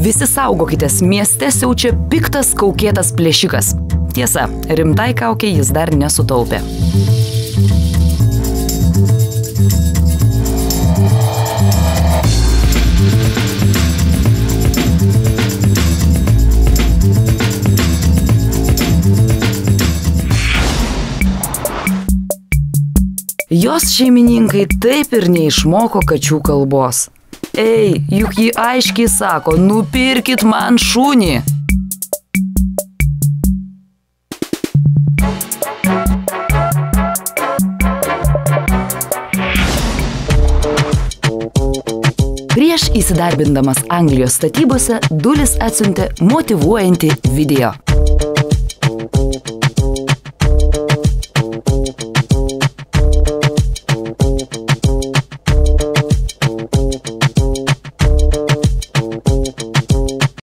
Visi saugokitės, mieste siaučia piktas kaukėtas plėšikas. Tiesa, rimtai kaukiai jis dar nesutaupė. Jos šeimininkai taip ir neišmoko kačių kalbos. Ei, juk ji aiškiai sako, nupirkit man šunį. Prieš įsidarbindamas Anglijos statybose, Dulis atsiuntė motyvuojantį video.